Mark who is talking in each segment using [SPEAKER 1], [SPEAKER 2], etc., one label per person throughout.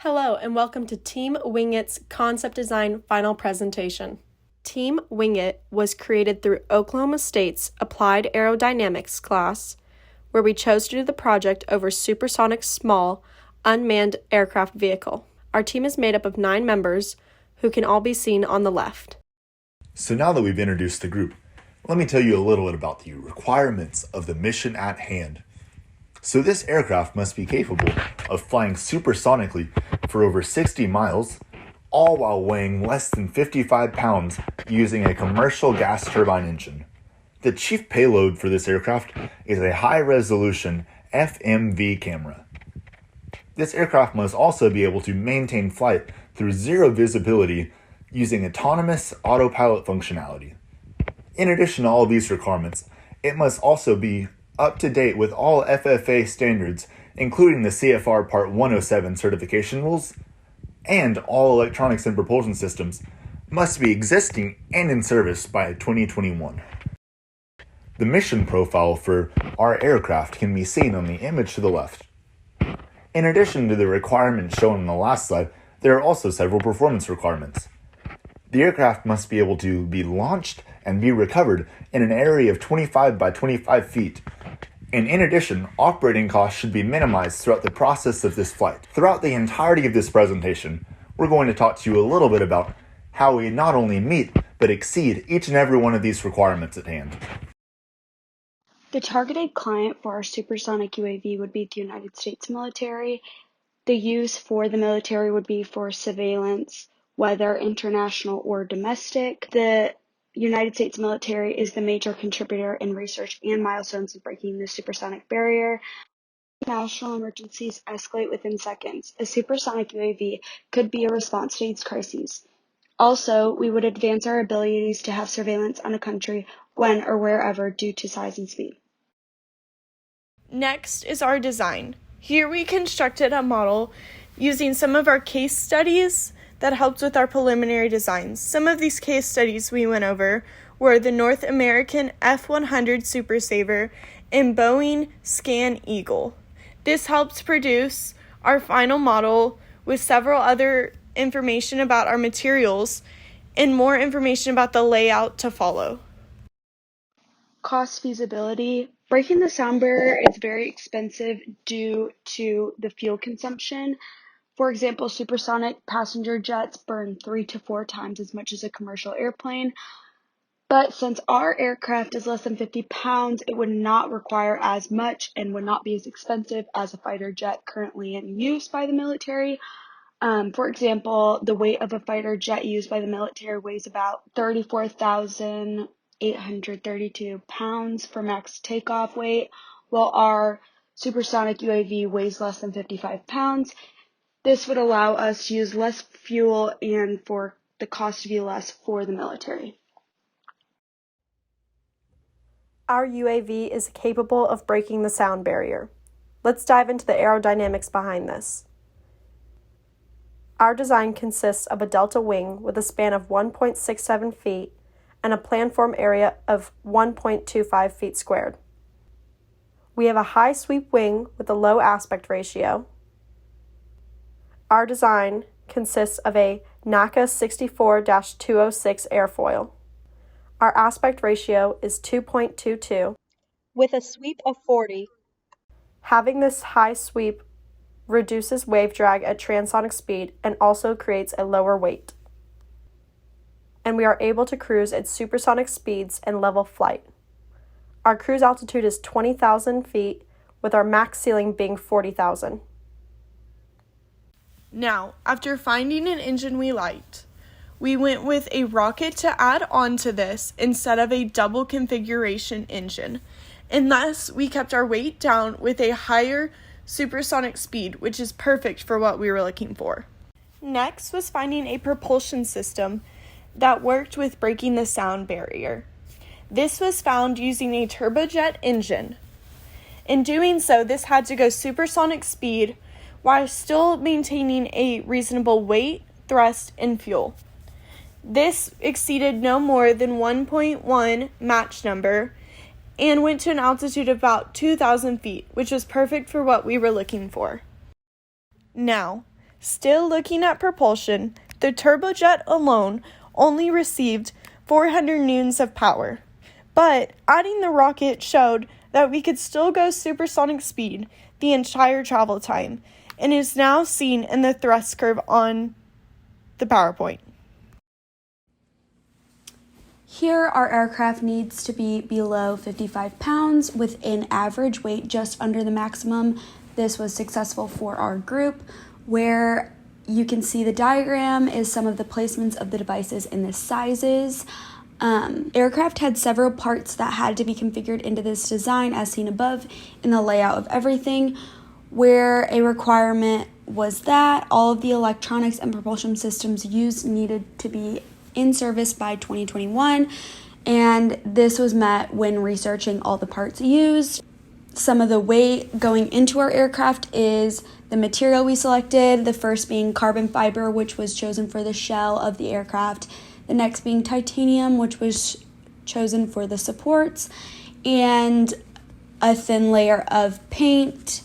[SPEAKER 1] Hello and welcome to Team Wing It's Concept Design Final Presentation. Team Wing It was created through Oklahoma State's Applied Aerodynamics class, where we chose to do the project over Supersonic's small, unmanned aircraft vehicle. Our team is made up of 9 members, who can all be seen on the left.
[SPEAKER 2] So now that we've introduced the group, let me tell you a little bit about the requirements of the mission at hand. So this aircraft must be capable of flying supersonically for over 60 miles, all while weighing less than 55 pounds using a commercial gas turbine engine. The chief payload for this aircraft is a high-resolution FMV camera. This aircraft must also be able to maintain flight through zero visibility using autonomous autopilot functionality. In addition to all these requirements, it must also be up to date with all FFA standards, including the CFR Part 107 certification rules, and all electronics and propulsion systems must be existing and in service by 2021. The mission profile for our aircraft can be seen on the image to the left. In addition to the requirements shown on the last slide, there are also several performance requirements. The aircraft must be able to be launched and be recovered in an area of 25 by 25 feet. And in addition, operating costs should be minimized throughout the process of this flight. Throughout the entirety of this presentation, we're going to talk to you a little bit about how we not only meet, but exceed each and every one of these requirements at hand.
[SPEAKER 3] The targeted client for our supersonic UAV would be the United States military. The use for the military would be for surveillance, whether international or domestic. The United States military is the major contributor in research and milestones in breaking the supersonic barrier. National emergencies escalate within seconds. A supersonic UAV could be a response to these crises. Also, we would advance our abilities to have surveillance on a country when or wherever due to size and speed.
[SPEAKER 4] Next is our design. Here we constructed a model using some of our case studies that helped with our preliminary designs. Some of these case studies we went over were the North American F-100 Super Saver and Boeing Scan Eagle. This helped produce our final model with several other information about our materials and more information about the layout to follow.
[SPEAKER 3] Cost feasibility. Breaking the sound barrier is very expensive due to the fuel consumption. For example, supersonic passenger jets burn 3 to 4 times as much as a commercial airplane. But since our aircraft is less than 50 pounds, it would not require as much and would not be as expensive as a fighter jet currently in use by the military. For example, the weight of a fighter jet used by the military weighs about 34,832 pounds for max takeoff weight, while our supersonic UAV weighs less than 55 pounds. This would allow us to use less fuel and for the cost to be less for the military.
[SPEAKER 1] Our UAV is capable of breaking the sound barrier. Let's dive into the aerodynamics behind this. Our design consists of a delta wing with a span of 1.67 feet and a planform area of 1.25 feet squared. We have a high sweep wing with a low aspect ratio. Our design consists of a NACA 64-206 airfoil. Our aspect ratio is 2.22
[SPEAKER 5] with a sweep of 40.
[SPEAKER 1] Having this high sweep reduces wave drag at transonic speed and also creates a lower weight. And we are able to cruise at supersonic speeds and level flight. Our cruise altitude is 20,000 feet, with our max ceiling being 40,000.
[SPEAKER 4] Now, after finding an engine we liked, we went with a rocket to add on to this instead of a double configuration engine, and thus we kept our weight down with a higher supersonic speed, which is perfect for what we were looking for. Next was finding a propulsion system that worked with breaking the sound barrier. This was found using a turbojet engine. In doing so, this had to go supersonic speed while still maintaining a reasonable weight, thrust, and fuel. This exceeded no more than 1.1 Mach number and went to an altitude of about 2,000 feet, which was perfect for what we were looking for. Now, Still looking at propulsion, the turbojet alone only received 400 newtons of power, but adding the rocket showed that we could still go supersonic speed the entire travel time, and is now seen in the thrust curve on the PowerPoint.
[SPEAKER 3] Here, our aircraft needs to be below 55 pounds with an average weight just under the maximum. This was successful for our group. Where you can see the diagram is some of the placements of the devices and the sizes. Aircraft had several parts that had to be configured into this design as seen above in the layout of everything, where a requirement was that all of the electronics and propulsion systems used needed to be in service by 2021, and this was met when researching all the parts used. Some of the weight going into our aircraft is the material we selected, the first being carbon fiber, which was chosen for the shell of the aircraft, the next being titanium, which was chosen for the supports, and a thin layer of paint,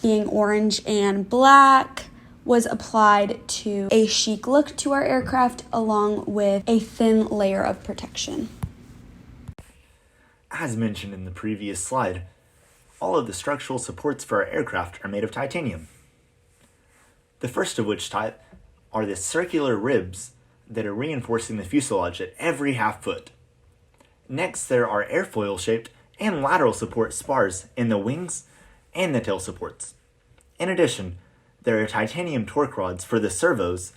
[SPEAKER 3] being orange and black, was applied to a chic look to our aircraft, along with a thin layer of protection.
[SPEAKER 2] As mentioned in the previous slide, all of the structural supports for our aircraft are made of titanium. The first of which type are the circular ribs that are reinforcing the fuselage at every half foot. Next, there are airfoil-shaped and lateral support spars in the wings and the tail supports. In addition, there are titanium torque rods for the servos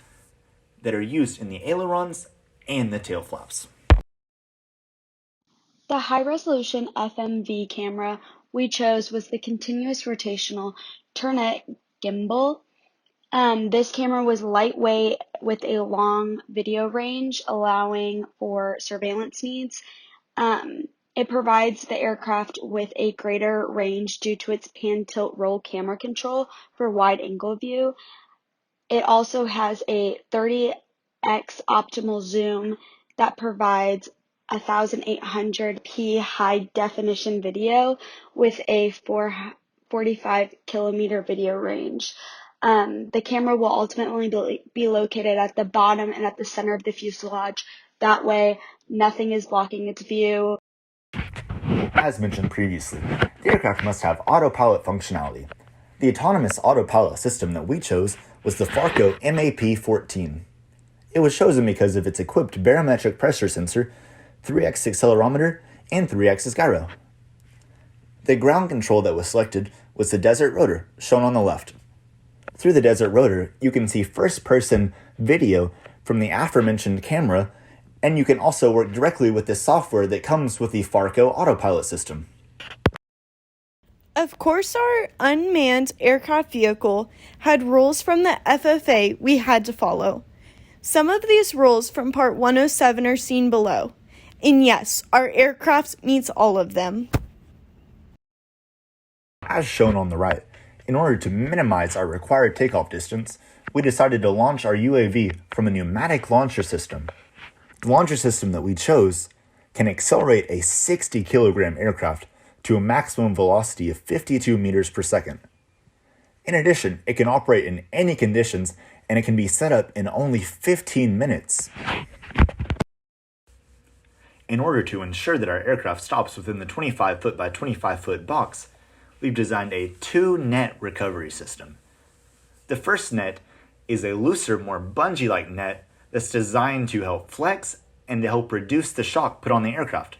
[SPEAKER 2] that are used in the ailerons and the tail flaps.
[SPEAKER 3] The high-resolution FMV camera we chose was the continuous rotational turret gimbal. This camera was lightweight with a long video range, allowing for surveillance needs. It provides the aircraft with a greater range due to its pan-tilt-roll camera control for wide-angle view. It also has a 30x optimal zoom that provides 1800p high-definition video with a 45 kilometer video range. The camera will ultimately be located at the bottom and at the center of the fuselage. That way, nothing is blocking its view.
[SPEAKER 2] As mentioned previously, the aircraft must have autopilot functionality. The autonomous autopilot system that we chose was the Farco MAP-14. It was chosen because of its equipped barometric pressure sensor, 3x accelerometer, and 3x gyro. The ground control that was selected was the desert rotor, shown on the left. Through the desert rotor, you can see first-person video from the aforementioned camera, and you can also work directly with the software that comes with the Farco autopilot system.
[SPEAKER 4] Of course, our unmanned aircraft vehicle had rules from the FFA we had to follow. Some of these rules from Part 107 are seen below. And yes, our aircraft meets all of them.
[SPEAKER 2] As shown on the right, in order to minimize our required takeoff distance, we decided to launch our UAV from a pneumatic launcher system. The launcher system that we chose can accelerate a 60-kilogram aircraft to a maximum velocity of 52 meters per second. In addition, it can operate in any conditions, and it can be set up in only 15 minutes. In order to ensure that our aircraft stops within the 25-foot by 25-foot box, we've designed a two-net recovery system. The first net is a looser, more bungee-like net that's designed to help flex and to help reduce the shock put on the aircraft,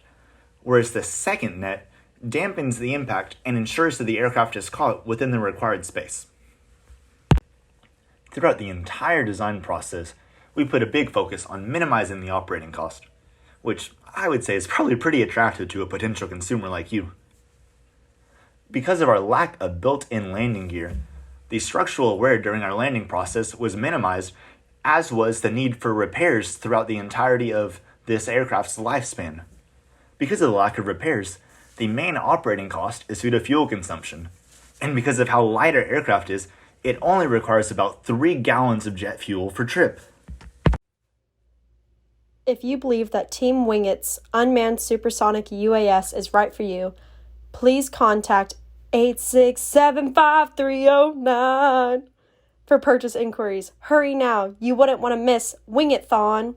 [SPEAKER 2] whereas the second net dampens the impact and ensures that the aircraft is caught within the required space. Throughout the entire design process, we put a big focus on minimizing the operating cost, which I would say is probably pretty attractive to a potential consumer like you. Because of our lack of built-in landing gear, the structural wear during our landing process was minimized, as was the need for repairs throughout the entirety of this aircraft's lifespan. Because of the lack of repairs, the main operating cost is due to fuel consumption, and because of how light our aircraft is, it only requires about 3 gallons of jet fuel per trip.
[SPEAKER 1] If you believe that Team Winget's unmanned supersonic UAS is right for you, please contact 8675309. For purchase inquiries, hurry now. You wouldn't want to miss Wing It Thon.